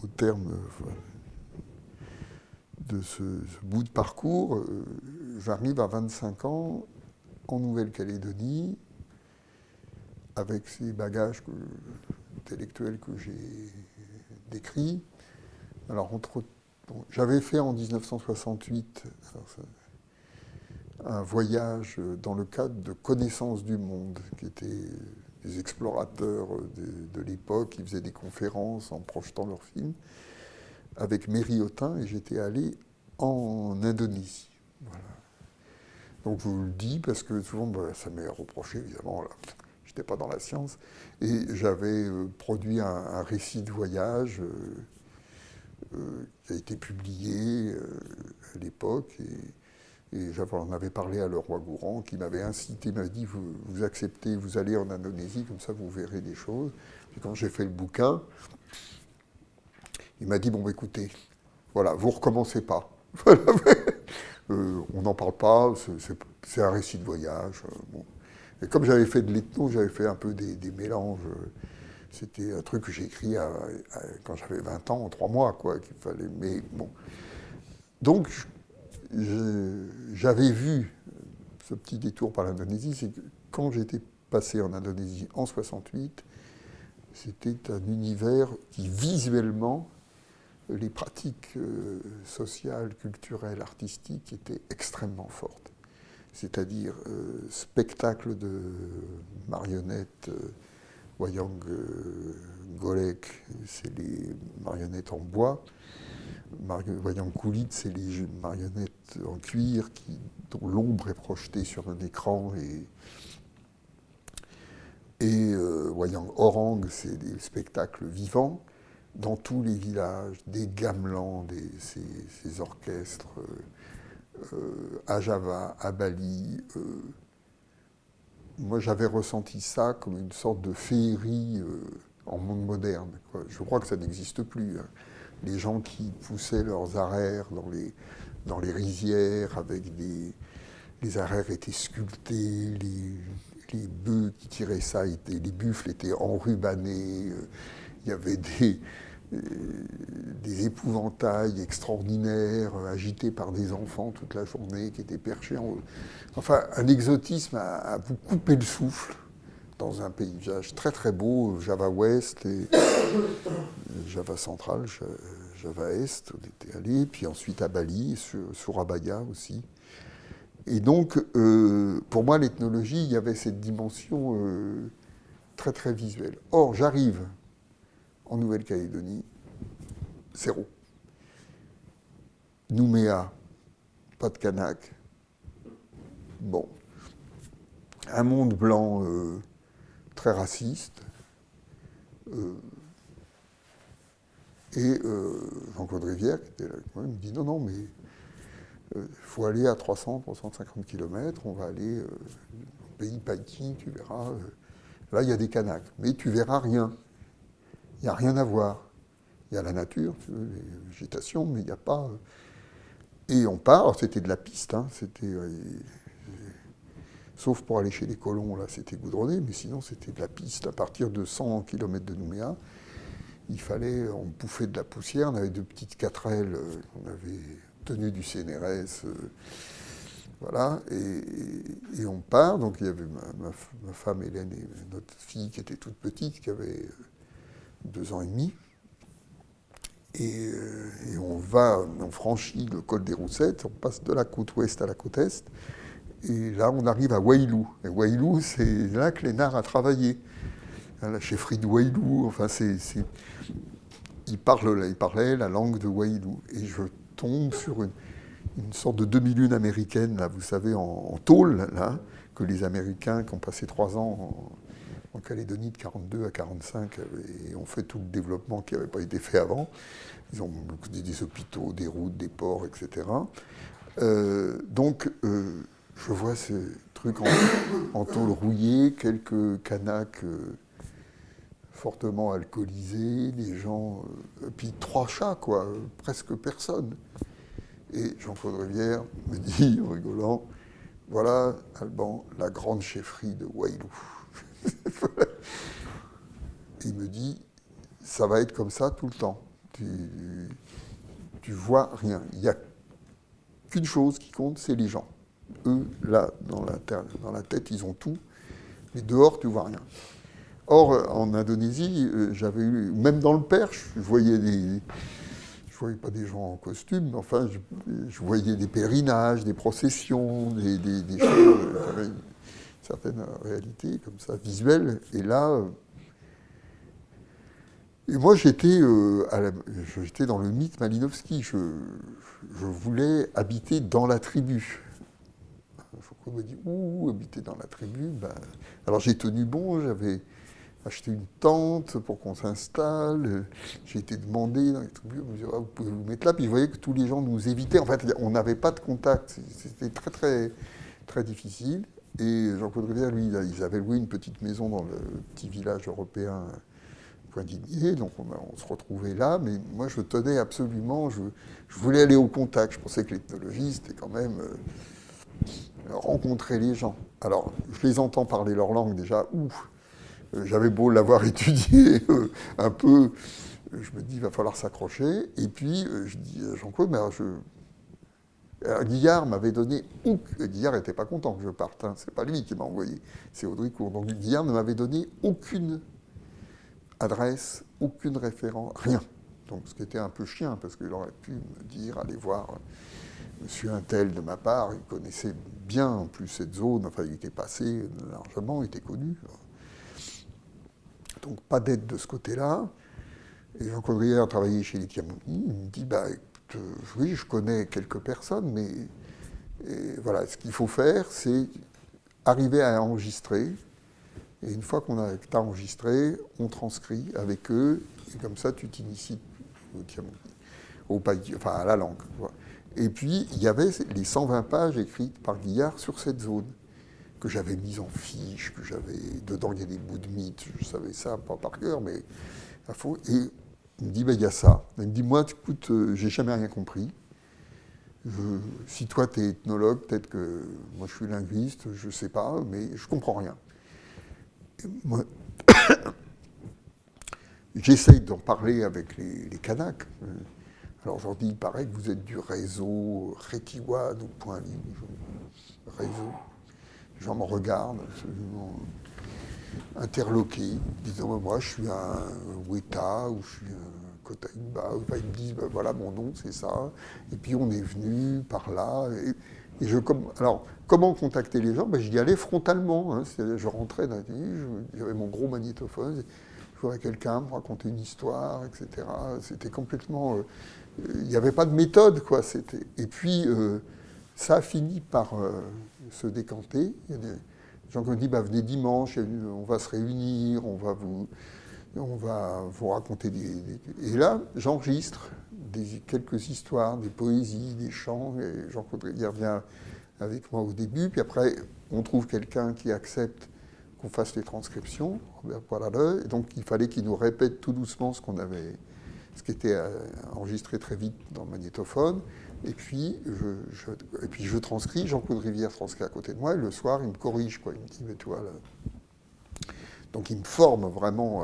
Au terme de ce bout de parcours, j'arrive à 25 ans en Nouvelle-Calédonie avec ces bagages intellectuels que j'ai décrits. Alors, j'avais fait en 1968 un voyage dans le cadre de Connaissance du Monde, qui étaient des explorateurs de l'époque qui faisaient des conférences en projetant leurs films, avec Méry Autin, et j'étais allé en Indonésie. Voilà. Donc je vous le dis parce que souvent ça m'est reproché, évidemment, là, je n'étais pas dans la science, et j'avais produit un récit de voyage qui a été publié à l'époque, et j'en avais parlé à Leroy-Gourhan, qui m'avait incité, m'avait dit, vous acceptez, vous allez en Indonésie, comme ça vous verrez des choses. Puis quand j'ai fait le bouquin, il m'a dit, bon, écoutez, voilà, vous recommencez pas. On n'en parle pas, c'est un récit de voyage. Bon. Et comme j'avais fait de l'ethno, j'avais fait un peu des mélanges. C'était un truc que j'ai écrit quand j'avais 20 ans, en 3 mois, quoi, qu'il fallait. Mais bon. Donc, j'avais vu ce petit détour par l'Indonésie, c'est que quand j'étais passé en Indonésie en 68, c'était un univers qui visuellement, les pratiques sociales, culturelles, artistiques étaient extrêmement fortes. C'est-à-dire spectacle de marionnettes, Wayang Golek, c'est les marionnettes en bois, Wayang Kulit, c'est les marionnettes en cuir dont l'ombre est projetée sur un écran, et Wayang Orang, c'est des spectacles vivants dans tous les villages, des gamelans, ces orchestres à Java, à Bali. Moi, j'avais ressenti ça comme une sorte de féerie en monde moderne, quoi. Je crois que ça n'existe plus, hein. Les gens qui poussaient leurs arères dans les rizières, avec les arères étaient sculptés, les bœufs qui tiraient ça, les buffles étaient enrubannés, il y avait des épouvantails extraordinaires agités par des enfants toute la journée qui étaient perchés en haut. Enfin, un exotisme à vous couper le souffle dans un paysage très très beau, Java Ouest et Java Central, Java Est, on était allé, puis ensuite à Bali, sur Surabaya aussi. Et donc, pour moi, l'ethnologie, il y avait cette dimension très très visuelle. Or, j'arrive en Nouvelle-Calédonie, zéro. Nouméa, pas de Kanak. Bon. Un monde blanc très raciste. Et Jean-Claude Rivière, qui était là avec moi, me dit non, mais il faut aller à 300, 350 km, on va aller au pays Païti, tu verras. Là, il y a des Kanaks, mais tu verras rien. Il n'y a rien à voir. Il y a la nature, tu veux, les végétations, mais il n'y a pas. Et on part, alors c'était de la piste, hein, sauf pour aller chez les colons, là, c'était goudronné, mais sinon c'était de la piste. À partir de 100 km de Nouméa, on bouffait de la poussière, on avait 2 petites 4L qu'on avait tenues du CNRS, voilà, et on part. Donc il y avait ma femme Hélène et notre fille qui était toute petite, qui avait 2 ans et demi. Et on franchit le col des Roussettes, on passe de la côte ouest à la côte est, et là on arrive à Wailou. Et Wailou, c'est là que Lénard a travaillé, à la chefferie de Wailou. Enfin, il parlait la langue de Wailou. Et je tombe sur une sorte de demi-lune américaine, là, vous savez, en tôle, là, que les Américains qui ont passé 3 ans en Calédonie de 42 à 45 et ont fait tout le développement qui n'avait pas été fait avant. Ils ont des hôpitaux, des routes, des ports, etc. Donc, je vois ce truc en tôle rouillée, quelques Kanaks fortement alcoolisés, des gens... puis 3 chats, quoi, presque personne. Et Jean-Claude Rivière me dit, en rigolant, voilà, Alban, la grande chefferie de Wailou. Il me dit, ça va être comme ça tout le temps. Tu vois rien. Il n'y a qu'une chose qui compte, c'est les gens. Eux, là, dans la tête, ils ont tout, mais dehors, tu vois rien. Or, en Indonésie, j'avais eu, même dans le Perche, je voyais pas des gens en costume, mais enfin, je voyais des pèlerinages, des processions, des choses qui avaient une certaine réalité, comme ça, visuelle. Et là, et moi, j'étais dans le mythe Malinowski. Je voulais habiter dans la tribu. Foucault me dit, ouh, habiter dans la tribu. Ben... Alors j'ai tenu bon, j'avais acheté une tente pour qu'on s'installe. J'ai été demandé dans les tribus, on me dit, ah, vous pouvez vous mettre là. Puis je voyais que tous les gens nous évitaient. En fait, on n'avait pas de contact. C'était très, très, très difficile. Et Jean-Claude Rivière, lui, ils avaient loué une petite maison dans le petit village européen Poindigné, donc on se retrouvait là, mais moi je tenais absolument, je voulais aller au contact. Je pensais que l'ethnologie, c'était quand même rencontrer les gens. Alors, je les entends parler leur langue déjà, ouf, j'avais beau l'avoir étudié un peu, je me dis, il va falloir s'accrocher. Et puis, je dis à Jean-Claude, mais alors, Guillard m'avait donné, Guillard n'était pas content que je parte, hein, c'est pas lui qui m'a envoyé, c'est Audricourt. Donc Guillard ne m'avait donné aucune adresse, aucune référence, rien. Donc ce qui était un peu chiant, parce qu'il aurait pu me dire, allez voir monsieur Untel de ma part, il connaissait bien en plus cette zone, enfin il était passé largement, il était connu. Donc pas d'aide de ce côté-là. Et Jean-Claude Rivière travaillait chez les Tiamouni, il me dit, bah écoute, oui, je connais quelques personnes, mais voilà, ce qu'il faut faire, c'est arriver à enregistrer. Et une fois qu'on a enregistré, on transcrit avec eux, et comme ça, tu t'inities à la langue. Et puis, il y avait les 120 pages écrites par Guillard sur cette zone, que j'avais mises en fiche, que j'avais... Dedans, il y a des bouts de mythes, je savais ça, pas par cœur, mais à fond. Et il me dit, il y a ça. Il me dit, moi, écoute, j'ai jamais rien compris. Si toi, tu es ethnologue, peut-être que moi, je suis linguiste, je sais pas, mais je comprends rien. Moi, j'essaye d'en parler avec les Kanaks. Alors je leur dis, il paraît que vous êtes du réseau Rekiwan ou Point Libre. Réseau. Les gens me regardent, absolument interloqués, disant, moi je suis un Weta ou je suis un Kotaïba. Ils me disent, ben, voilà, mon nom c'est ça. Et puis on est venu par là. Et alors, comment contacter les gens? Ben, j'y allais frontalement. Hein. Je rentrais dans la ville, j'avais mon gros magnétophone, je voyais quelqu'un me raconter une histoire, etc. C'était complètement... il n'y avait pas de méthode, quoi. Et puis, ça a fini par se décanter. Il y a des gens qui ont dit, bah, venez dimanche, on va se réunir, on va vous raconter Et là, j'enregistre quelques histoires, des poésies, des chants, et Jean-Claude Rivière vient avec moi au début, puis après, on trouve quelqu'un qui accepte qu'on fasse les transcriptions, Robert Poilaleux, et donc il fallait qu'il nous répète tout doucement ce qui était enregistré très vite dans le magnétophone, et puis je transcris, Jean-Claude Rivière transcrit à côté de moi, et le soir, il me corrige, quoi. Il me dit, mais toi, là... Donc il me forme vraiment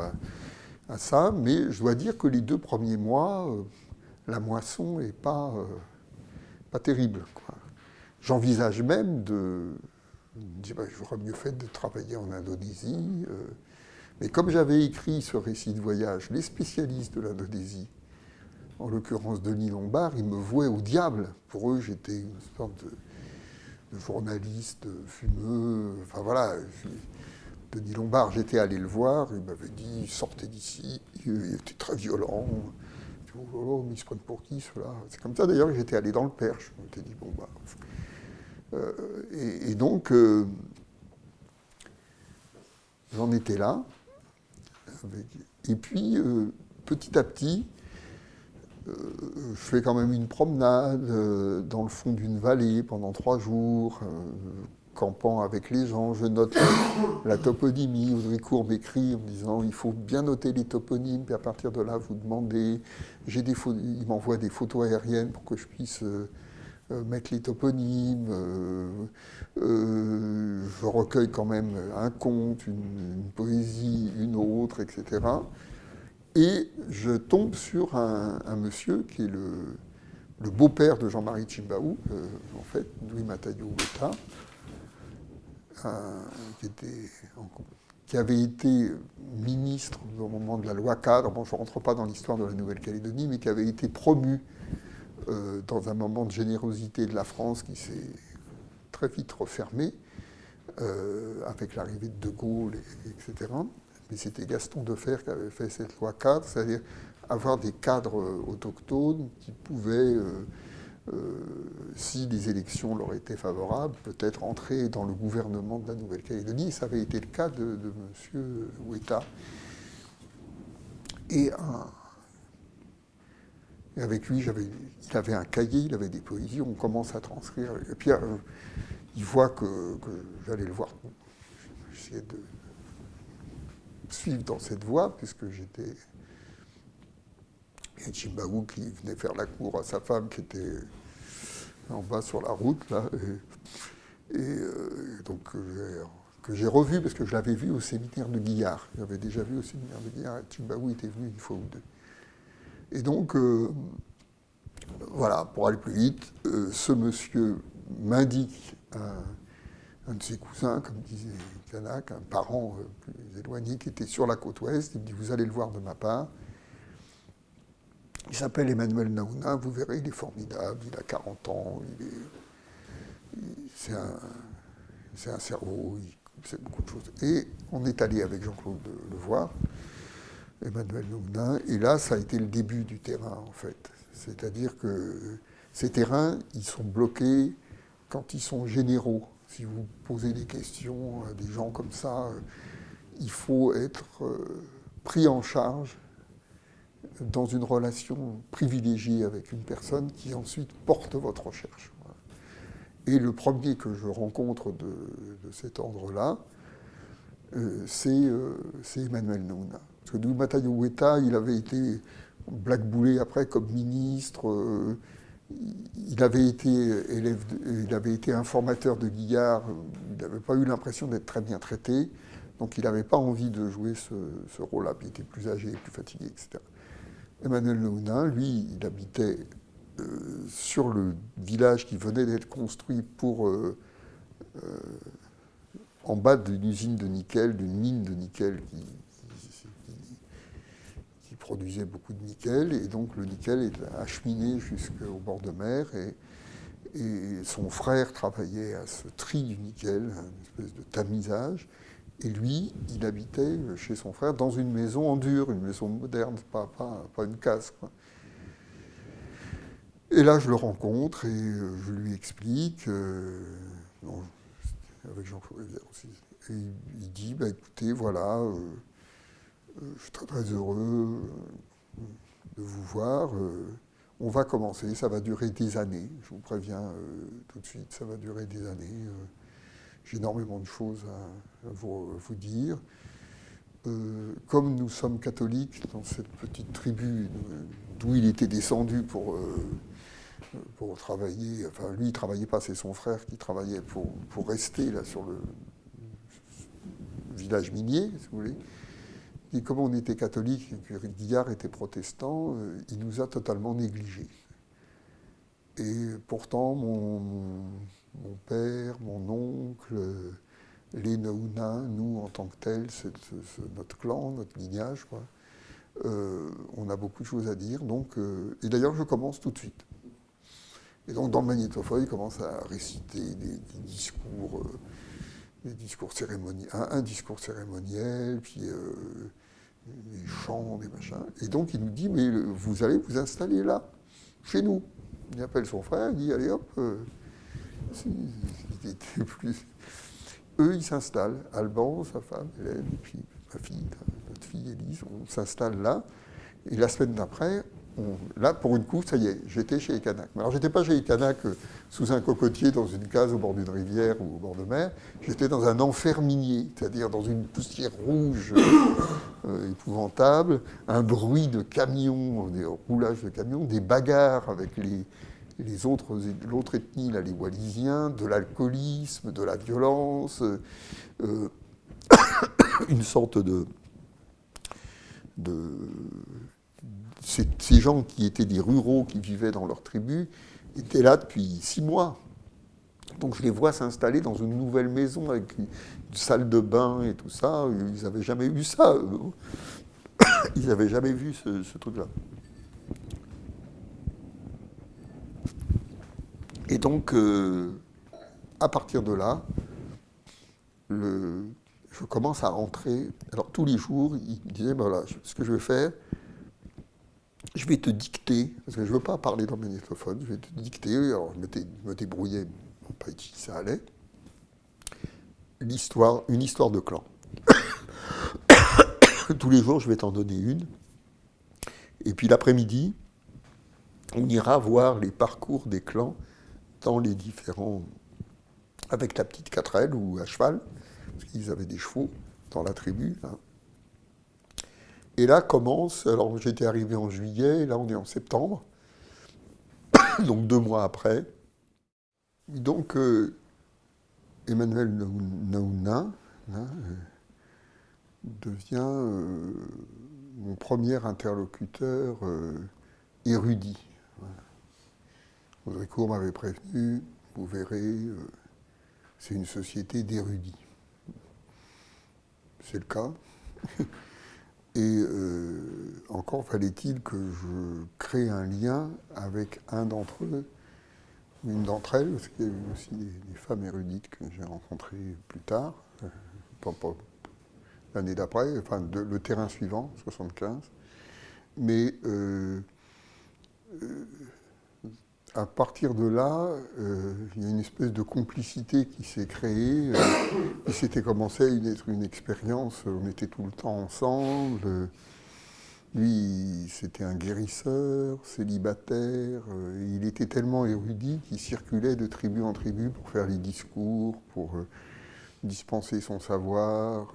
à ça, mais je dois dire que les 2 premiers mois, la moisson n'est pas terrible, quoi. J'envisage même j'aurais mieux fait de travailler en Indonésie. Mais comme j'avais écrit ce récit de voyage, les spécialistes de l'Indonésie, en l'occurrence Denis Lombard, ils me vouaient au diable. Pour eux, j'étais une sorte de journaliste fumeux. Enfin voilà, Denis Lombard, j'étais allé le voir, il m'avait dit, sortez d'ici, il était très violent. Oh, mais ils se prennent pour qui, ceux-là? C'est comme ça d'ailleurs que j'étais allé dans le Perche. Je m'étais dit, bon, bah... et donc, j'en étais là. Et puis, petit à petit, je fais quand même une promenade dans le fond d'une vallée pendant 3 jours, campant avec les gens. Je note la toponymie. Audricourt m'écrit en me disant il faut bien noter les toponymes, puis à partir de là, vous demandez. Il m'envoie des photos aériennes pour que je puisse mettre les toponymes. Je recueille quand même un conte, une poésie, une autre, etc. Et je tombe sur un monsieur qui est le beau-père de Jean-Marie Tjibaou, en fait, Louis Matayo Huerta, qui avait été ministre au moment de la loi cadre. Bon, je ne rentre pas dans l'histoire de la Nouvelle-Calédonie, mais qui avait été promu dans un moment de générosité de la France qui s'est très vite refermé avec l'arrivée de De Gaulle, etc. Mais c'était Gaston Defferre qui avait fait cette loi cadre, c'est-à-dire avoir des cadres autochtones qui pouvaient, si les élections leur étaient favorables, peut-être entrer dans le gouvernement de la Nouvelle-Calédonie. Et ça avait été le cas de M. Huerta. Et avec lui, il avait un cahier, il avait des poésies, on commence à transcrire. Et puis, il voit que j'allais le voir. J'essayais de suivre dans cette voie, puisque j'étais... Il y a Tjibaou qui venait faire la cour à sa femme, qui était en bas sur la route, là. Donc, que j'ai revu, parce que je l'avais vu au séminaire de Guillard. J'avais déjà vu au séminaire de Guillard, et Tjibaou était venu une fois ou deux. Et donc, voilà, pour aller plus vite, ce monsieur m'indique un de ses cousins, comme disait Kanak, un parent plus éloigné qui était sur la côte ouest. Il me dit, vous allez le voir de ma part. Il s'appelle Emmanuel Naouna, vous verrez, il est formidable, il a 40 ans, c'est un cerveau, il sait beaucoup de choses. Et on est allé avec Jean-Claude le voir, Emmanuel Naouna, et là, ça a été le début du terrain, en fait. C'est-à-dire que ces terrains, ils sont bloqués quand ils sont généraux. Si vous posez des questions à des gens comme ça, il faut être pris en charge dans une relation privilégiée avec une personne qui ensuite porte votre recherche. Et le premier que je rencontre de cet ordre-là, c'est Emmanuel Naouna. Parce que Louis Matayo Huerta, il avait été blackboulé après comme ministre. Il avait été informateur de Guillard. Il n'avait pas eu l'impression d'être très bien traité. Donc il n'avait pas envie de jouer ce rôle-là. Puis il était plus âgé, plus fatigué, etc. Emmanuel Naouna, lui, il habitait sur le village qui venait d'être construit en bas d'une usine de nickel, d'une mine de nickel qui produisait beaucoup de nickel. Et donc le nickel est acheminé jusqu'au bord de mer. Et son frère travaillait à ce tri du nickel, une espèce de tamisage. Et lui, il habitait chez son frère dans une maison en dur, une maison moderne, pas une case, quoi. Et là, je le rencontre et je lui explique, avec Jean-Claude aussi, et il dit, bah, écoutez, voilà, je suis très très heureux de vous voir, on va commencer, ça va durer des années, je vous préviens tout de suite, ça va durer des années. J'ai énormément de choses à vous dire. Comme nous sommes catholiques dans cette petite tribu d'où il était descendu pour travailler, enfin lui il ne travaillait pas, c'est son frère qui travaillait pour rester là sur le village minier, si vous voulez. Et comme on était catholique et que Guillard était protestant, il nous a totalement négligés. Et pourtant, mon père, mon oncle, les Naouna, nous en tant que tels, c'est notre clan, notre lignage, quoi. On a beaucoup de choses à dire. Donc, et d'ailleurs, je commence tout de suite. Et donc, dans le magnétophone, il commence à réciter des discours cérémoniels, un discours cérémoniel, puis des chants, des machins. Et donc, il nous dit, mais vous allez vous installer là, chez nous. Il appelle son frère, il dit, allez hop, il était plus... eux, ils s'installent. Alban, sa femme, Hélène, et puis ma fille, notre fille Élise, on s'installe là. Et la semaine d'après, là, pour une coup, ça y est, j'étais chez les Kanaks. Mais alors, j'étais pas chez les Kanaks sous un cocotier dans une case au bord d'une rivière ou au bord de mer. J'étais dans un enfer minier, c'est-à-dire dans une poussière rouge épouvantable, un bruit de camions, des roulages de camions, des bagarres avec l'autre ethnie, là, les Wallisiens, de l'alcoolisme, de la violence, une sorte de ces gens qui étaient des ruraux qui vivaient dans leur tribu étaient là depuis 6 mois. Donc je les vois s'installer dans une nouvelle maison avec une salle de bain et tout ça. Ils n'avaient jamais vu ça. Ils n'avaient jamais vu ce truc-là. Et donc, à partir de là, je commence à entrer. Alors tous les jours, il me disait, ben voilà, ce que je vais faire, je vais te dicter, parce que je ne veux pas parler dans le magnétophone, je vais te dicter, alors je me débrouillais, pas dit ça allait, une histoire de clan. Tous les jours, je vais t'en donner une. Et puis l'après-midi, on ira voir les parcours des clans dans les différents... avec la petite 4L ou à cheval, parce qu'ils avaient des chevaux dans la tribu, là. Et là commence, alors j'étais arrivé en juillet, et là on est en septembre, donc 2 mois après. Donc Emmanuel Naouna devient mon premier interlocuteur érudit. Voilà. Audricourt m'avait prévenu, vous verrez, c'est une société d'érudits. C'est le cas. Et encore fallait-il que je crée un lien avec un d'entre eux, une d'entre elles, parce qu'il y a eu aussi des femmes érudites que j'ai rencontrées plus tard, pas l'année d'après, enfin le terrain suivant, 75. Mais à partir de là, il y a une espèce de complicité qui s'est créée. Il s'était commencé à être une expérience, on était tout le temps ensemble. Lui, c'était un guérisseur, célibataire. Il était tellement érudit qu'il circulait de tribu en tribu pour faire les discours, pour dispenser son savoir.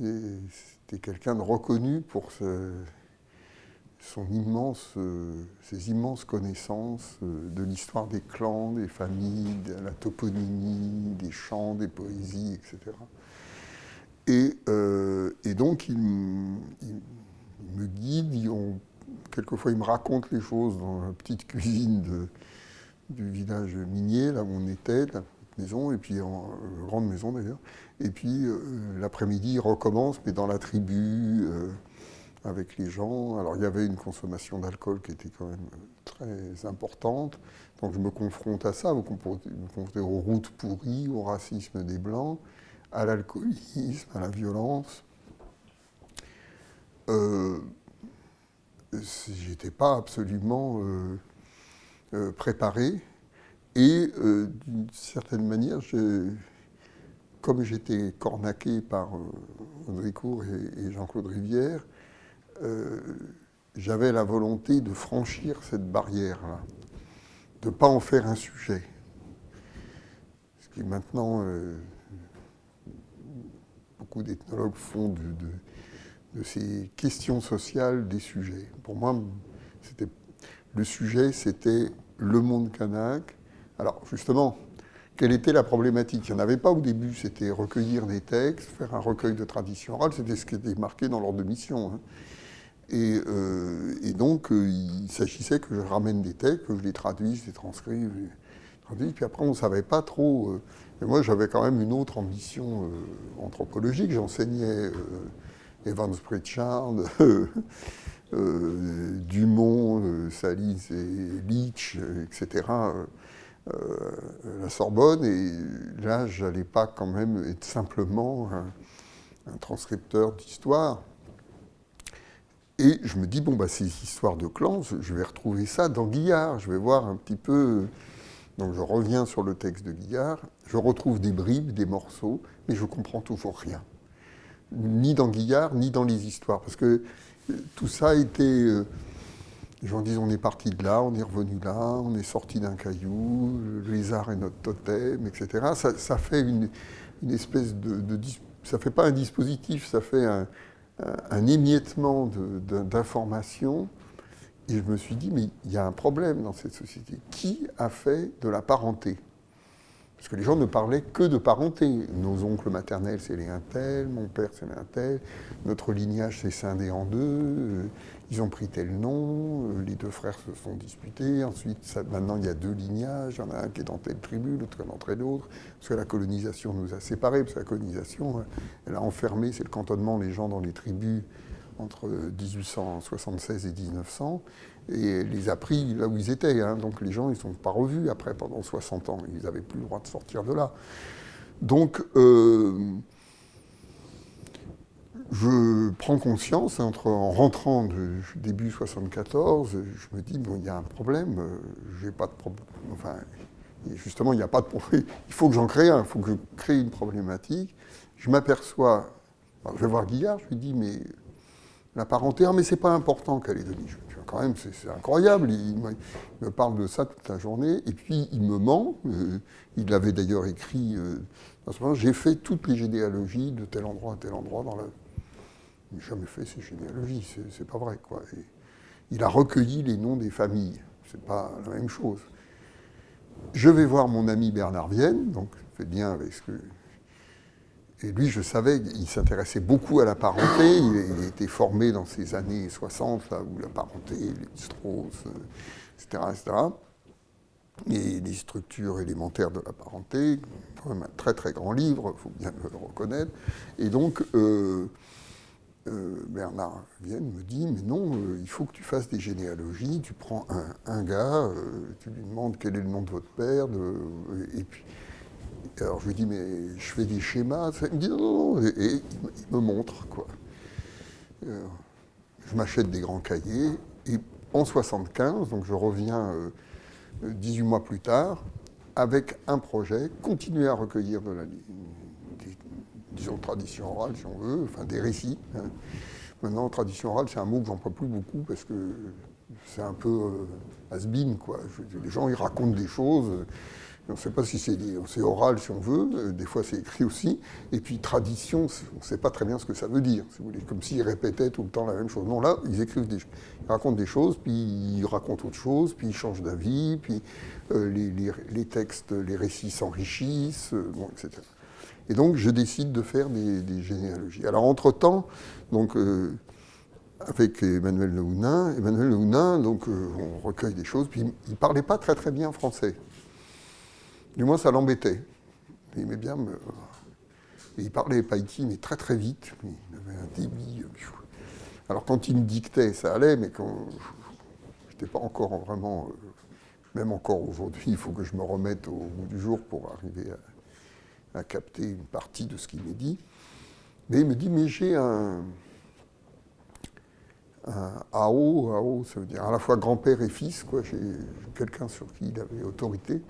Et c'était quelqu'un de reconnu pour ses immenses connaissances de l'histoire des clans, des familles, de la toponymie, des chants, des poésies, etc. Et donc, il me guide, quelquefois il me raconte les choses dans la petite cuisine du village minier, là où on était, la maison, et puis grande maison d'ailleurs. Et puis l'après-midi, il recommence, mais dans la tribu, avec les gens. Alors il y avait une consommation d'alcool qui était quand même très importante. Donc je me confronte à ça, je me confronte aux routes pourries, au racisme des Blancs, à l'alcoolisme, à la violence. J'étais pas absolument préparé. Et d'une certaine manière, comme j'étais cornaqué par Audricourt et Jean-Claude Rivière, j'avais la volonté de franchir cette barrière-là, de ne pas en faire un sujet. Ce qui maintenant, beaucoup d'ethnologues font de ces questions sociales des sujets. Pour moi, le sujet, c'était le monde kanak. Alors justement, quelle était la problématique? Il n'y en avait pas au début, c'était recueillir des textes, faire un recueil de tradition orale, c'était ce qui était marqué dans l'ordre de mission. Hein. Et donc, il s'agissait que je ramène des textes, que je les traduise, je les transcrive, puis après on ne savait pas trop. Mais moi j'avais quand même une autre ambition anthropologique, j'enseignais Evans Pritchard, Dumont, Salis et Leach, etc., la Sorbonne, et là, je n'allais pas quand même être simplement un transcripteur d'histoire. Et je me dis, bon, bah, ces histoires de clans, je vais retrouver ça dans Guillard, je vais voir un petit peu Donc je reviens sur le texte de Guillard, je retrouve des bribes, des morceaux, mais je comprends toujours rien. Ni dans Guillard, ni dans les histoires. Parce que tout ça a été... les gens disent on est parti de là, on est revenu là, on est sorti d'un caillou, le lézard est notre totem, etc. Ça fait une espèce de... Ça fait pas un dispositif, ça fait un émiettement d'informations. Et je me suis dit, mais il y a un problème dans cette société. Qui a fait de la parenté? Parce que les gens ne parlaient que de parenté. Nos oncles maternels, c'est les un tel, mon père, c'est les un tel, notre lignage s'est scindé en deux, ils ont pris tel nom, les deux frères se sont disputés, ensuite, maintenant il y a deux lignages, il y en a un qui est dans telle tribu, l'autre dans telle autre, parce que la colonisation nous a séparés, parce que la colonisation, elle a enfermé, c'est le cantonnement, les gens dans les tribus entre 1876 et 1900, et les a pris là où ils étaient. Hein. Donc les gens, ils ne sont pas revus après, pendant 60 ans. Ils n'avaient plus le droit de sortir de là. Donc, je prends conscience, en rentrant de début 74, je me dis, bon, il y a un problème, j'ai pas de problème. Enfin, justement, il n'y a pas de problème. Il faut que j'en crée un, il faut que je crée une problématique. Je m'aperçois, je vais voir Guillard, je lui dis, mais la parenté, mais c'est pas important, Calédonie. Quand même, c'est incroyable. Il me parle de ça toute la journée. Et puis, il me ment. Il l'avait d'ailleurs écrit dans ce moment. J'ai fait toutes les généalogies de tel endroit à tel endroit dans la. Il n'a jamais fait ces généalogies. C'est pas vrai, quoi. Et il a recueilli les noms des familles. C'est pas la même chose. Je vais voir mon ami Bernard Vienne, donc je fais bien avec ce que. Et lui, je savais, il s'intéressait beaucoup à la parenté. Il était formé dans ces années 60, là, où la parenté, les Strauss, etc., etc. Et les structures élémentaires de la parenté, quand même un très très grand livre, il faut bien le reconnaître. Et donc, Bernard Vienne me dit, mais non, il faut que tu fasses des généalogies. Tu prends un gars, tu lui demandes quel est le nom de votre père, et puis. Alors je lui dis, mais je fais des schémas. Il me dit, non, non, et il me montre, quoi. Je m'achète des grands cahiers, et en 75, donc je reviens 18 mois plus tard, avec un projet, continuer à recueillir de disons, tradition orale, si on veut, enfin des récits. Hein. Maintenant, tradition orale, c'est un mot que j'emploie plus beaucoup, parce que c'est un peu has-been, quoi. Les gens, ils racontent des choses. On ne sait pas si c'est oral, si on veut, des fois c'est écrit aussi. Et puis tradition, on ne sait pas très bien ce que ça veut dire, si vous voulez, comme s'ils répétaient tout le temps la même chose. Non, là, ils écrivent ils racontent des choses, puis ils racontent autre chose, puis ils changent d'avis, puis les textes, les récits s'enrichissent, bon, etc. Et donc, je décide de faire des généalogies. Alors, entre-temps, donc, avec Emmanuel Le Hounin, donc, on recueille des choses, puis il ne parlait pas très très bien français. Du moins, ça l'embêtait. Il aimait bien me. Et il parlait païti, mais très très vite. Il avait un débit. Alors, quand il me dictait, ça allait, mais quand. Je n'étais pas encore vraiment. Même encore aujourd'hui, il faut que je me remette au bout du jour pour arriver à capter une partie de ce qu'il m'a dit. Mais il me dit, mais j'ai un AO, ça veut dire à la fois grand-père et fils, quoi. J'ai quelqu'un sur qui il avait autorité.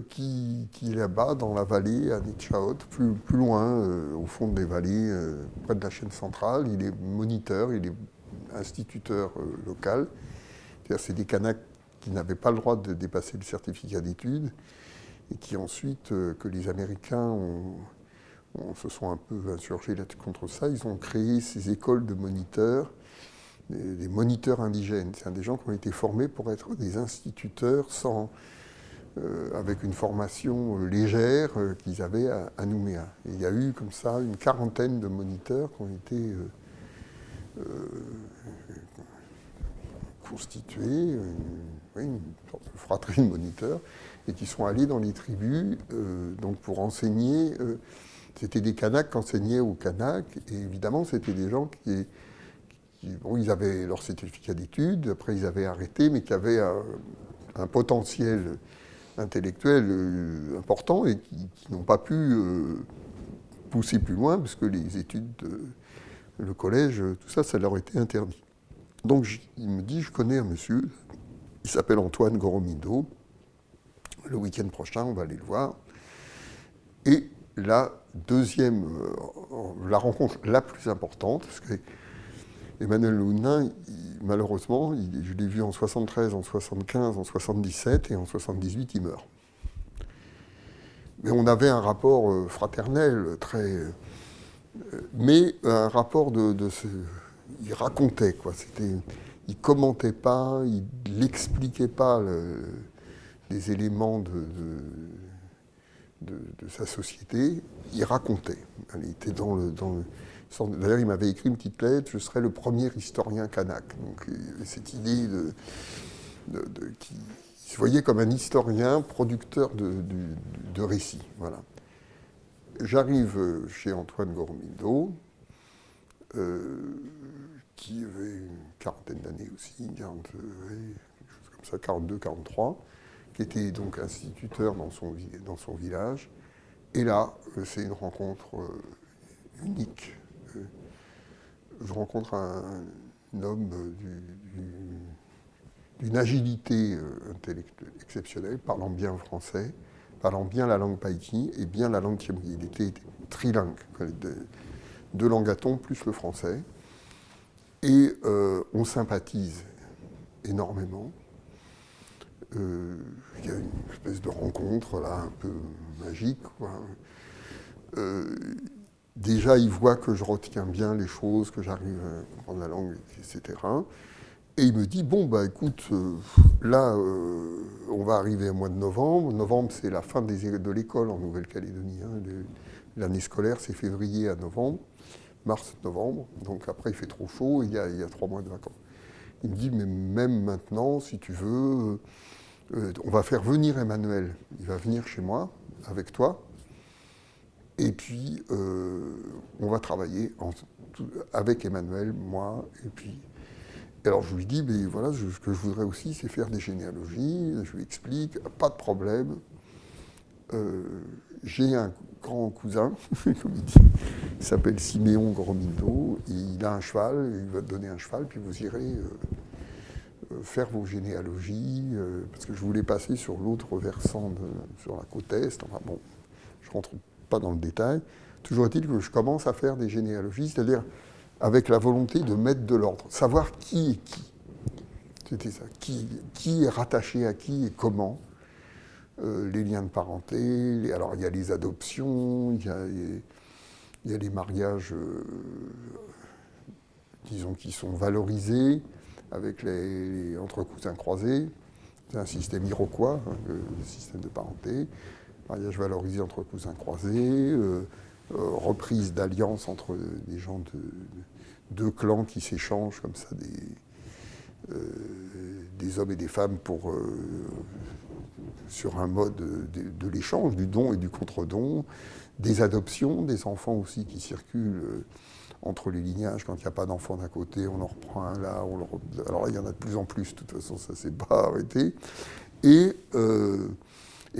Qui est là-bas, dans la vallée, à Nitchaot, plus loin, au fond des vallées, près de la chaîne centrale. Il est moniteur, il est instituteur local. C'est-à-dire, c'est des Kanaks qui n'avaient pas le droit de dépasser le certificat d'études, et qui ensuite, que les Américains se sont un peu insurgés contre ça, ils ont créé ces écoles de moniteurs, des moniteurs indigènes. C'est des gens qui ont été formés pour être des instituteurs avec une formation légère qu'ils avaient à Nouméa. Et il y a eu comme ça une quarantaine de moniteurs qui ont été constitués, une sorte de fratrie de moniteurs, et qui sont allés dans les tribus donc pour enseigner. C'était des Kanaks qui enseignaient aux Kanaks, et évidemment c'était des gens qui bon, ils avaient leur certificat d'études, après ils avaient arrêté, mais qui avaient un potentiel intellectuels importants et qui n'ont pas pu pousser plus loin parce que les études, le collège, tout ça, ça leur était interdit. Donc il me dit, je connais un monsieur, il s'appelle Antoine Goromindo, le week-end prochain, on va aller le voir. Et la deuxième, la rencontre la plus importante, parce que Emmanuel Loudnin, malheureusement, je l'ai vu en 73, en 75, en 77, et en 78, il meurt. Mais on avait un rapport fraternel, très... mais un rapport il racontait, quoi. Il commentait pas, il n'expliquait pas les éléments de sa société, il racontait. Il était d'ailleurs, il m'avait écrit une petite lettre, je serais le premier historien kanak. Donc, cette idée qui se voyait comme un historien producteur de récits. Voilà. J'arrive chez Antoine Goromindo, qui avait une quarantaine d'années aussi, 40, quelque chose comme ça, 42, 43, qui était donc instituteur dans son village. Et là, c'est une rencontre unique. Je rencontre un homme d'une agilité intellectuelle exceptionnelle, parlant bien français, parlant bien la langue païki et bien la langue tiemri. Il était trilingue, deux langues atons plus le français. Et on sympathise énormément. Il y a une espèce de rencontre là, un peu magique, quoi. Déjà, il voit que je retiens bien les choses, que j'arrive à comprendre la langue, etc. Et il me dit, bon, bah écoute, là, on va arriver au mois de novembre. Novembre, c'est la fin de l'école en Nouvelle-Calédonie. Hein. L'année scolaire, c'est février à novembre, mars-novembre. Donc après, il fait trop chaud et il y a 3 mois de vacances. Il me dit, mais même maintenant, si tu veux, on va faire venir Emmanuel. Il va venir chez moi, avec toi. Et puis, on va travailler avec Emmanuel, moi, et puis... Alors je lui dis, mais voilà, ce que je voudrais aussi, c'est faire des généalogies. Je lui explique, pas de problème. J'ai un grand cousin, comme il dit, il s'appelle Siméon Goromindo, et il a un cheval, il va te donner un cheval, puis vous irez faire vos généalogies, parce que je voulais passer sur l'autre versant, sur la côte Est. Enfin bon, je ne rentre pas dans le détail. Toujours est-il que je commence à faire des généalogies, c'est-à-dire avec la volonté de mettre de l'ordre, savoir qui est qui. C'était ça, qui est rattaché à qui et comment. Les liens de parenté, alors il y a les adoptions, il y a les mariages, disons, qui sont valorisés avec entre cousins croisés. C'est un système iroquois, hein, le système de parenté. Mariage valorisé entre cousins croisés, reprise d'alliance entre des gens de deux clans qui s'échangent comme ça des hommes et des femmes sur un mode de l'échange, du don et du contre-don, des adoptions, des enfants aussi qui circulent entre les lignages. Quand il n'y a pas d'enfant d'un côté, on en reprend un là, alors là, il y en a de plus en plus, de toute façon, ça ne s'est pas arrêté. Et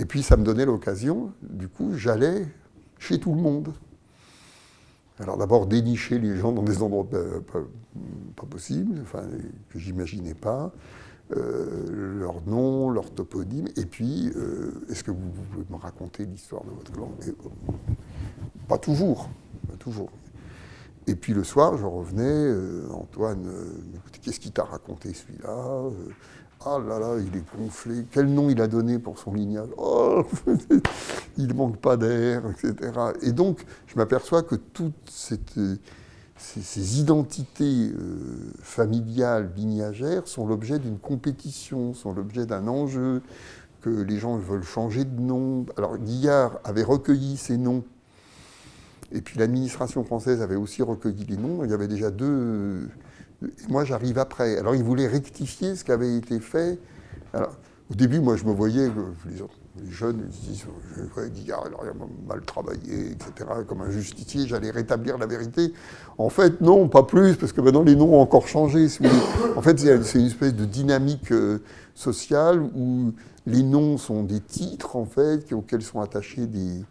puis ça me donnait l'occasion, du coup, j'allais chez tout le monde. Alors d'abord dénicher les gens dans des endroits pas possibles, enfin, que j'imaginais pas, leur nom, leur toponyme, et puis est-ce que vous pouvez me raconter l'histoire de votre clan? Pas toujours, pas toujours. Et puis le soir, je revenais, Antoine, écoutez, qu'est-ce qu'il t'a raconté celui-là? Ah là là, il est gonflé. Quel nom il a donné pour son lignage? Oh, il ne manque pas d'air, etc. Et donc, je m'aperçois que toutes ces identités familiales, lignagères, sont l'objet d'une compétition, sont l'objet d'un enjeu, que les gens veulent changer de nom. Alors, Guillard avait recueilli ces noms, et puis l'administration française avait aussi recueilli les noms. Il y avait déjà deux... Et moi, j'arrive après. Alors, ils voulaient rectifier ce qui avait été fait. Alors, au début, moi, je me voyais, les jeunes, ils se disent, Guillard, il aurait mal travaillé, etc. Comme un justicier, j'allais rétablir la vérité. En fait, non, pas plus, parce que maintenant, les noms ont encore changé. En fait, c'est une espèce de dynamique sociale où les noms sont des titres, en fait, auxquels sont attachés des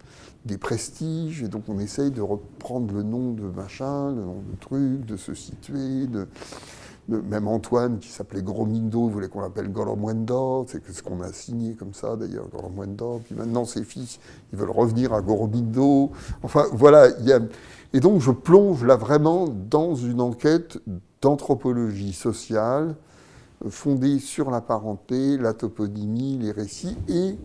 prestiges, et donc on essaye de reprendre le nom de machin, le nom de truc, de se situer, Même Antoine, qui s'appelait Gromindo, voulait qu'on l'appelle Goromwendo, c'est ce qu'on a signé comme ça d'ailleurs, Goromwendo. Puis maintenant, ses fils, ils veulent revenir à Gorobindo. Enfin, voilà. Et donc, je plonge là vraiment dans une enquête d'anthropologie sociale, fondée sur la parenté, la toponymie, les récits, et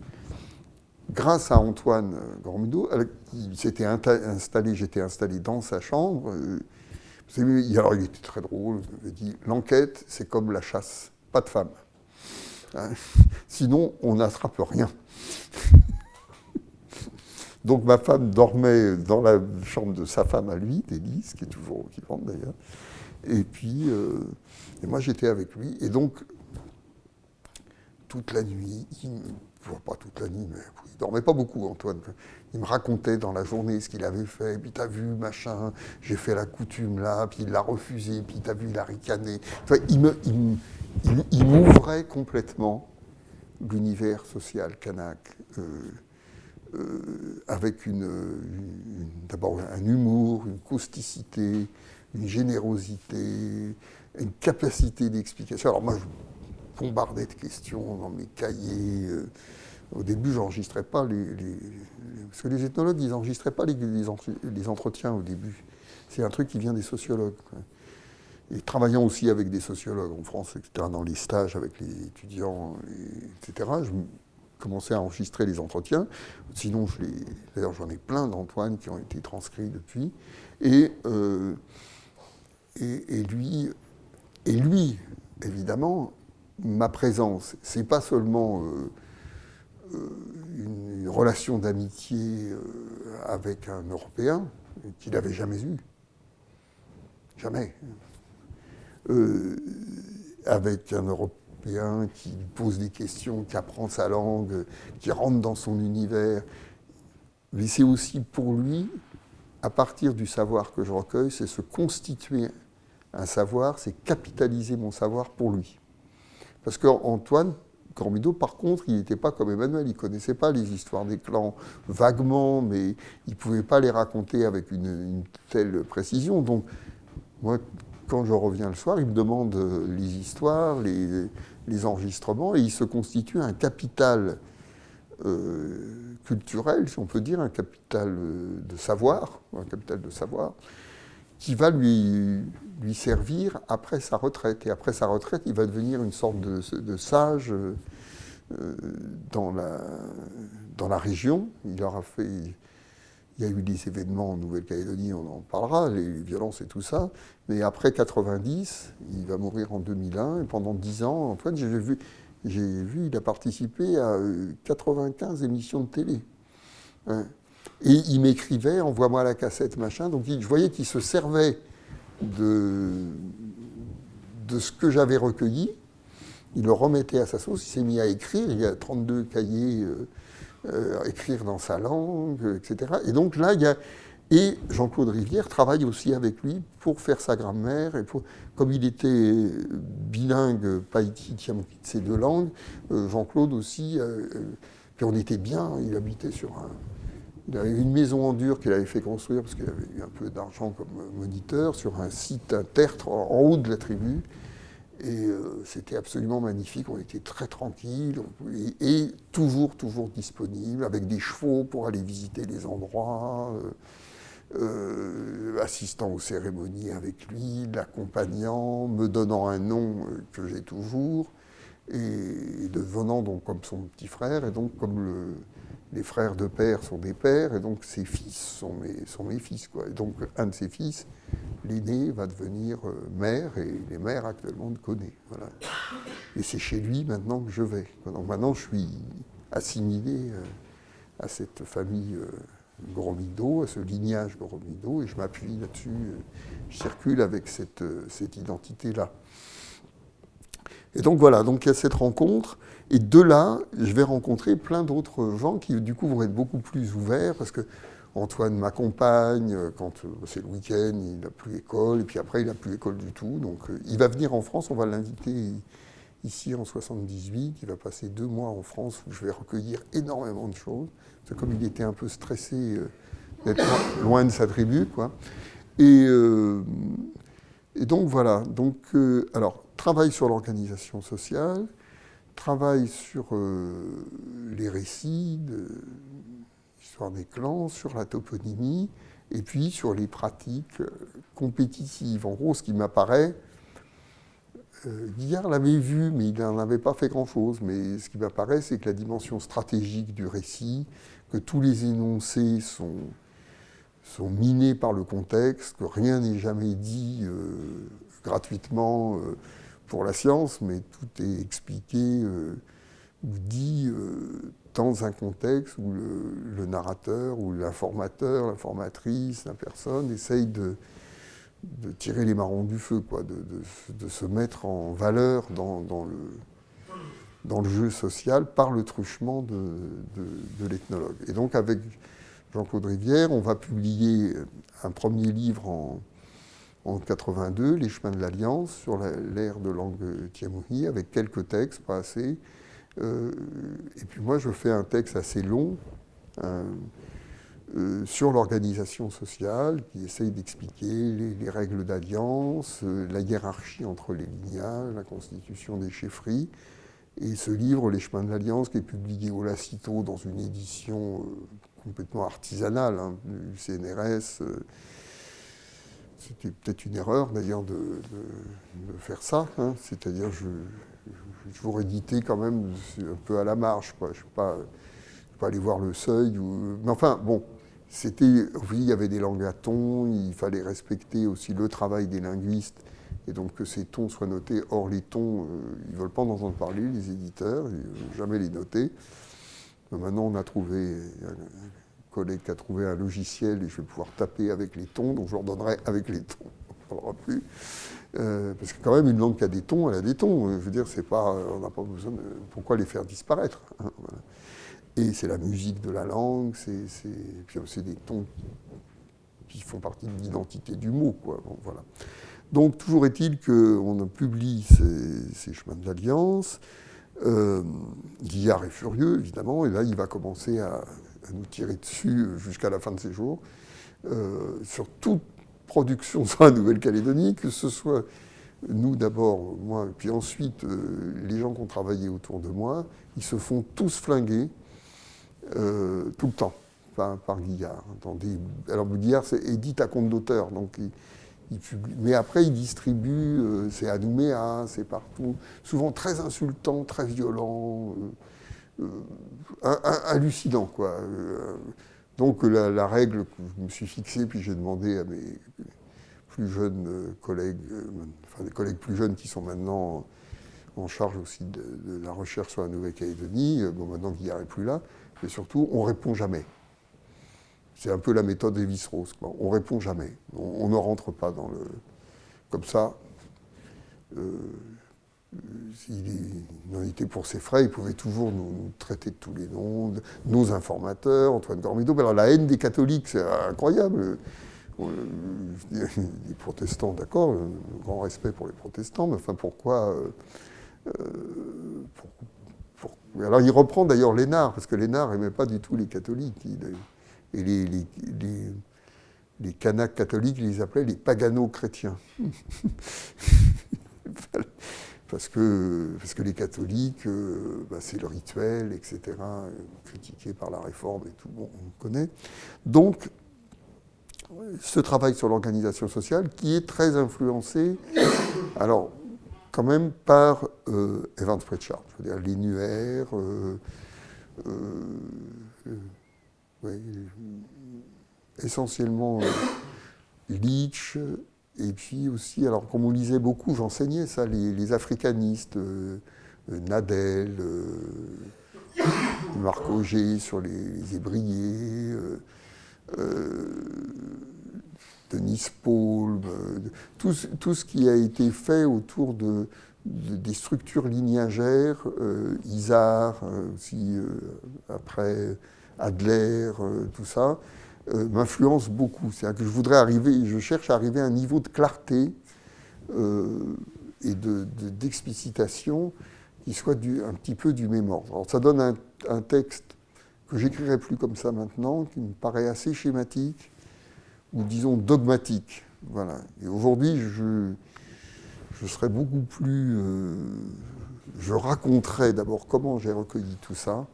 grâce à Antoine Goromindo, il s'était installé, j'étais installé dans sa chambre. Alors, il était très drôle, il avait dit « L'enquête, c'est comme la chasse, pas de femme. Hein, sinon, on n'attrape rien. » Donc, ma femme dormait dans la chambre de sa femme à lui, Délice, qui est toujours vivante d'ailleurs. Et puis, et moi, j'étais avec lui. Et donc, toute la nuit, pas toute la nuit, mais il dormait pas beaucoup, Antoine. Il me racontait dans la journée ce qu'il avait fait, puis t'as vu, machin, j'ai fait la coutume là, puis il l'a refusé, puis t'as vu, il a ricané. Enfin, il m'ouvrait complètement l'univers social kanak, avec d'abord un humour, une causticité, une générosité, une capacité d'explication. Alors moi, je bombardais de questions dans mes cahiers. Au début, je n'enregistrais pas parce que les ethnologues, ils n'enregistraient pas les entretiens au début. C'est un truc qui vient des sociologues, quoi. Et travaillant aussi avec des sociologues en France, etc., dans les stages avec les étudiants, etc., je commençais à enregistrer les entretiens. Sinon, d'ailleurs, j'en ai plein d'Antoine qui ont été transcrits depuis. Et lui, évidemment, ma présence, c'est pas seulement une relation d'amitié avec un Européen qu'il n'avait jamais eu. Jamais. Avec un Européen qui pose des questions, qui apprend sa langue, qui rentre dans son univers. Mais c'est aussi pour lui, à partir du savoir que je recueille, c'est se constituer un savoir, c'est capitaliser mon savoir pour lui. Parce qu'Antoine Goromindo, par contre, il n'était pas comme Emmanuel, il ne connaissait pas les histoires des clans vaguement, mais il ne pouvait pas les raconter avec une telle précision. Donc, moi, quand je reviens le soir, il me demande les histoires, les enregistrements, et il se constitue un capital culturel, si on peut dire, un capital de savoir, qui va lui servir après sa retraite. Et après sa retraite, il va devenir une sorte de sage dans la région. Il y a eu des événements en Nouvelle-Calédonie, on en parlera, les violences et tout ça. Mais après 90, il va mourir en 2001. Et pendant 10 ans, Antoine, j'ai vu, il a participé à 95 émissions de télé. Hein. Et il m'écrivait, envoie-moi la cassette, machin. Donc je voyais qu'il se servait de ce que j'avais recueilli. Il le remettait à sa sauce, il s'est mis à écrire. Il y a 32 cahiers à écrire dans sa langue, etc. Et donc là, et Jean-Claude Rivière travaille aussi avec lui pour faire sa grammaire. Comme il était bilingue, païti-tiamouki, de ces deux langues, Jean-Claude aussi, puis on était bien, il habitait il avait une maison en dur qu'il avait fait construire parce qu'il avait eu un peu d'argent comme moniteur sur un site, un tertre en haut de la tribu. Et c'était absolument magnifique, on était très tranquilles et toujours disponible, avec des chevaux pour aller visiter les endroits, assistant aux cérémonies avec lui, l'accompagnant, me donnant un nom que j'ai toujours, et devenant donc comme son petit frère, et donc comme les frères de père sont des pères, et donc ses fils sont mes fils, quoi. Et donc un de ses fils, l'aîné, va devenir maire, et les maires actuellement le connaissent. Voilà. Et c'est chez lui maintenant que je vais. Donc maintenant je suis assimilé à cette famille Goromindo, à ce lignage Goromindo, et je m'appuie là-dessus, je circule avec cette identité-là. Et donc voilà, donc il y a cette rencontre, et de là, je vais rencontrer plein d'autres gens qui du coup vont être beaucoup plus ouverts, parce que Antoine m'accompagne, quand c'est le week-end, il n'a plus école, et puis après il n'a plus école du tout, donc il va venir en France, on va l'inviter ici en 78, il va passer 2 mois en France, où je vais recueillir énormément de choses, parce que comme il était un peu stressé d'être loin de sa tribu, quoi. Et donc voilà, donc, alors, travail sur l'organisation sociale, travail sur les récits de l'histoire des clans, sur la toponymie, et puis sur les pratiques compétitives. En gros, ce qui m'apparaît, Guillard l'avait vu, mais il n'en avait pas fait grand-chose. Mais ce qui m'apparaît, c'est que la dimension stratégique du récit, que tous les énoncés sont minés par le contexte, que rien n'est jamais dit gratuitement pour la science, mais tout est expliqué ou dit dans un contexte où le narrateur ou l'informateur, l'informatrice, la personne essaye de tirer les marrons du feu, quoi, de se mettre en valeur dans le jeu social par le truchement de l'ethnologue. Et donc avec Jean-Claude Rivière, on va publier un premier livre en 82, Les chemins de l'Alliance, sur l'ère de langue tiamoui, avec quelques textes, pas assez. Et puis moi, je fais un texte assez long sur l'organisation sociale, qui essaye d'expliquer les règles d'alliance, la hiérarchie entre les lignages, la constitution des chefferies. Et ce livre, Les chemins de l'Alliance, qui est publié au Lacito dans une édition complètement artisanale du CNRS, c'était peut-être une erreur d'ailleurs de faire ça, c'est-à-dire je vous rééditer quand même un peu à la marge, quoi. Je ne vais pas aller voir le seuil, mais enfin bon, oui, il y avait des langues à tons, il fallait respecter aussi le travail des linguistes, et donc que ces tons soient notés. Or, les tons, ils ne veulent pas en entendre parler, les éditeurs, ils ne veulent jamais les noter. Mais maintenant, on a trouvé, un collègue qui a trouvé un logiciel, et je vais pouvoir taper avec les tons, donc je leur donnerai avec les tons, on ne parlera plus. Parce que quand même, une langue qui a des tons, elle a des tons. Je veux dire, c'est pas, on n'a pas besoin de... Pourquoi les faire disparaître, voilà. Et c'est la musique de la langue, puis c'est des tons qui font partie de l'identité du mot, quoi. Bon, voilà. Donc, toujours est-il qu'on publie ces chemins de l'Alliance. Guillard est furieux, évidemment, et là, il va commencer à nous tirer dessus jusqu'à la fin de ses jours, sur toute production sur la Nouvelle-Calédonie, que ce soit nous d'abord, moi, puis ensuite les gens qui ont travaillé autour de moi, ils se font tous flinguer tout le temps par Guillard. Alors Guillard édite à compte d'auteur, donc il publie, mais après il distribue, c'est à Nouméa, c'est partout, souvent très insultant, très violent, hallucinant, quoi. Donc la règle que je me suis fixée, puis j'ai demandé à mes plus jeunes collègues, enfin des collègues plus jeunes qui sont maintenant en charge aussi de la recherche sur la Nouvelle-Calédonie. Bon, maintenant Guillard n'est plus là, mais surtout, on ne répond jamais. C'est un peu la méthode Lévi-Strauss, quoi. On ne répond jamais. On ne rentre pas dans le... Comme ça, il en était pour ses frais, il pouvait toujours nous traiter de tous les noms, nos informateurs, Antoine Gormido. Alors la haine des catholiques, c'est incroyable. Les protestants, d'accord, grand respect pour les protestants, mais enfin pourquoi... Alors il reprend d'ailleurs Lénard, parce que Lénard n'aimait pas du tout les catholiques. Et les Kanaks catholiques, ils les appelaient les pagano-chrétiens. parce que les catholiques, c'est le rituel, etc., critiqué par la Réforme et tout, bon, on connaît. Donc, ce travail sur l'organisation sociale, qui est très influencé, alors, quand même par Evans Pritchard, je veux dire, l'Innuaire, essentiellement Leach, et puis aussi, alors comme on lisait beaucoup, j'enseignais ça, les africanistes, Nadel, Marc Auger sur les Ébriers, Denis Paul, tout ce qui a été fait autour des structures lignagères, Isard, aussi après Adler, tout ça, m'influence beaucoup. C'est-à-dire que je cherche à arriver à un niveau de clarté et d'explicitation qui soit un petit peu du même ordre. Alors ça donne un texte que j'écrirai plus comme ça maintenant, qui me paraît assez schématique, ou disons dogmatique. Voilà. Et aujourd'hui, je serais beaucoup plus... je raconterais d'abord comment j'ai recueilli tout ça.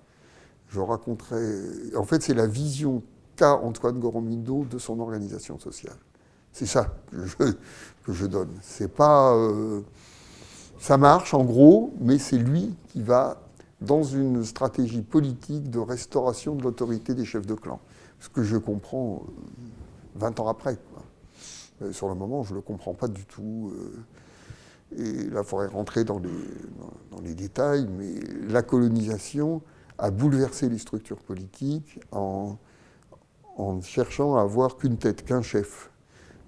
Je raconterais... En fait, c'est la vision qu'a Antoine Goromindo de son organisation sociale. C'est ça que je donne. C'est pas... ça marche, en gros, mais c'est lui qui va dans une stratégie politique de restauration de l'autorité des chefs de clan. Ce que je comprends 20 ans après. Quoi. Sur le moment, je ne le comprends pas du tout. Et là, il faudrait rentrer dans les détails, mais la colonisation a bouleversé les structures politiques en cherchant à avoir qu'une tête, qu'un chef.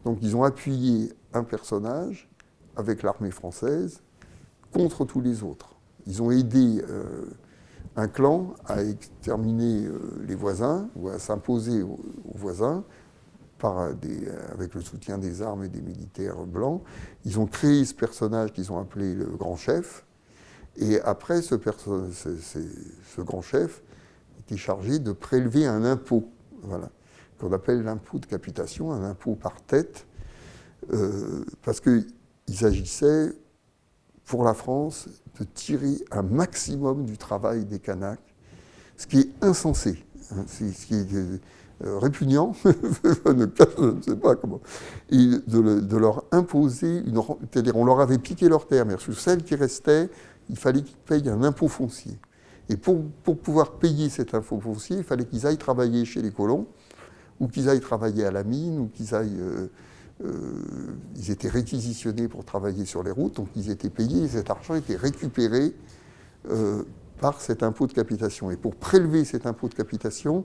Donc ils ont appuyé un personnage avec l'armée française contre tous les autres. Ils ont aidé un clan à exterminer les voisins ou à s'imposer aux voisins avec le soutien des armes et des militaires blancs. Ils ont créé ce personnage qu'ils ont appelé le grand chef. Et après, ce grand chef était chargé de prélever un impôt, voilà, qu'on appelle l'impôt de capitation, un impôt par tête, parce qu'ils agissaient pour la France de tirer un maximum du travail des Kanaks, ce qui est insensé, hein, ce qui est répugnant, je ne sais pas comment, et de leur imposer, c'est-à-dire on leur avait piqué leurs terres, mais sur celles qui restaient, il fallait qu'ils payent un impôt foncier. Et pour pouvoir payer cet impôt foncier, il fallait qu'ils aillent travailler chez les colons, ou qu'ils aillent travailler à la mine, ou qu'ils aillent... ils étaient réquisitionnés pour travailler sur les routes, donc ils étaient payés, et cet argent était récupéré par cet impôt de capitation. Et pour prélever cet impôt de capitation,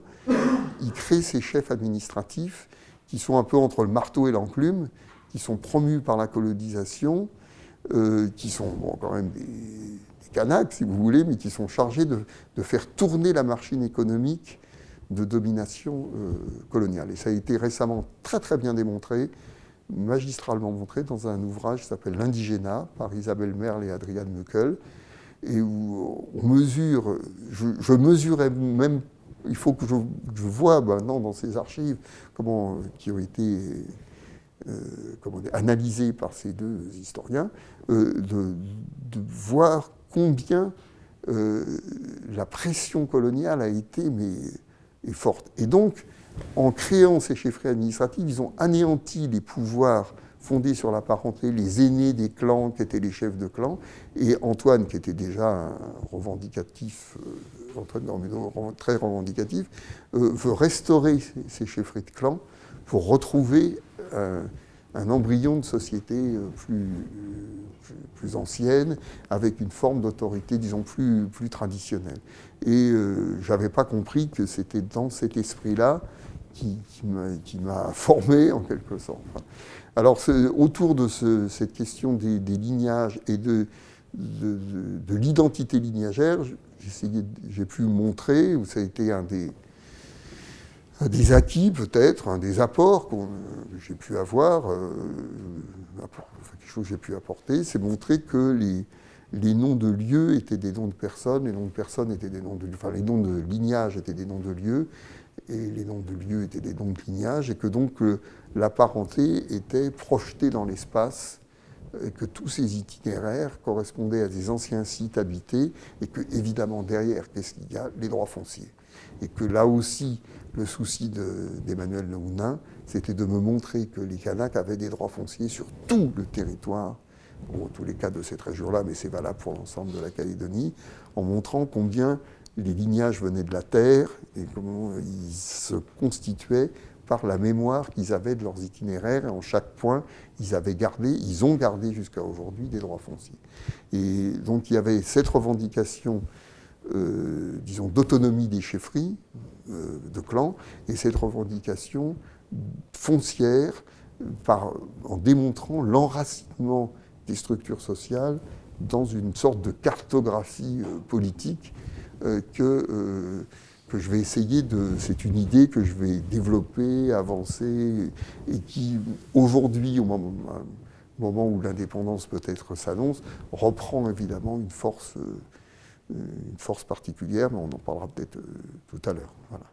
ils créent ces chefs administratifs qui sont un peu entre le marteau et l'enclume, qui sont promus par la colonisation, qui sont quand même des Kanaks, si vous voulez, mais qui sont chargés de faire tourner la machine économique de domination coloniale. Et ça a été récemment très très bien démontré, magistralement montré dans un ouvrage qui s'appelle L'Indigénat, par Isabelle Merle et Adriane Meukel, et où on mesure, je mesurais même, il faut que je vois maintenant dans ces archives qui ont été analysées par ces deux historiens, de voir combien la pression coloniale a été est forte. Et donc, en créant ces chefferies administratives, ils ont anéanti les pouvoirs fondés sur la parenté, les aînés des clans qui étaient les chefs de clan, et Antoine, qui était déjà un revendicatif, Antoine Goromindo, très revendicatif, veut restaurer ces chefferies de clans pour retrouver un embryon de société plus ancienne, avec une forme d'autorité, disons, plus traditionnelle. Et je n'avais pas compris que c'était dans cet esprit-là qui m'a formé, en quelque sorte. Alors, autour de cette question des lignages et de l'identité lignagère, j'ai pu montrer, ou ça a été un des acquis peut-être, un des apports que j'ai pu avoir, quelque chose que j'ai pu apporter, c'est montrer que les noms de lieux étaient des noms de personnes, les noms de personnes étaient des noms de lieux, enfin les noms de lignage étaient des noms de lieux, et les noms de lieux étaient des noms de lignage, et que donc la parenté était projetée dans l'espace, et que tous ces itinéraires correspondaient à des anciens sites habités, et que évidemment derrière, qu'est-ce qu'il y a? Les droits fonciers. Et que là aussi, le souci d'Emmanuel Nounin, c'était de me montrer que les Kanaks avaient des droits fonciers sur tout le territoire, pour tous les cas de cette région-là, mais c'est valable pour l'ensemble de la Calédonie, en montrant combien les lignages venaient de la terre et comment ils se constituaient par la mémoire qu'ils avaient de leurs itinéraires. Et en chaque point, ils ont gardé jusqu'à aujourd'hui des droits fonciers. Et donc il y avait cette revendication, disons, d'autonomie des chefferies, de clans, et cette revendication foncière en démontrant l'enracinement des structures sociales dans une sorte de cartographie politique que je vais essayer c'est une idée que je vais développer, avancer, et qui, aujourd'hui, au moment où l'indépendance peut-être s'annonce, reprend évidemment une force particulière, mais on en parlera peut-être tout à l'heure. Voilà.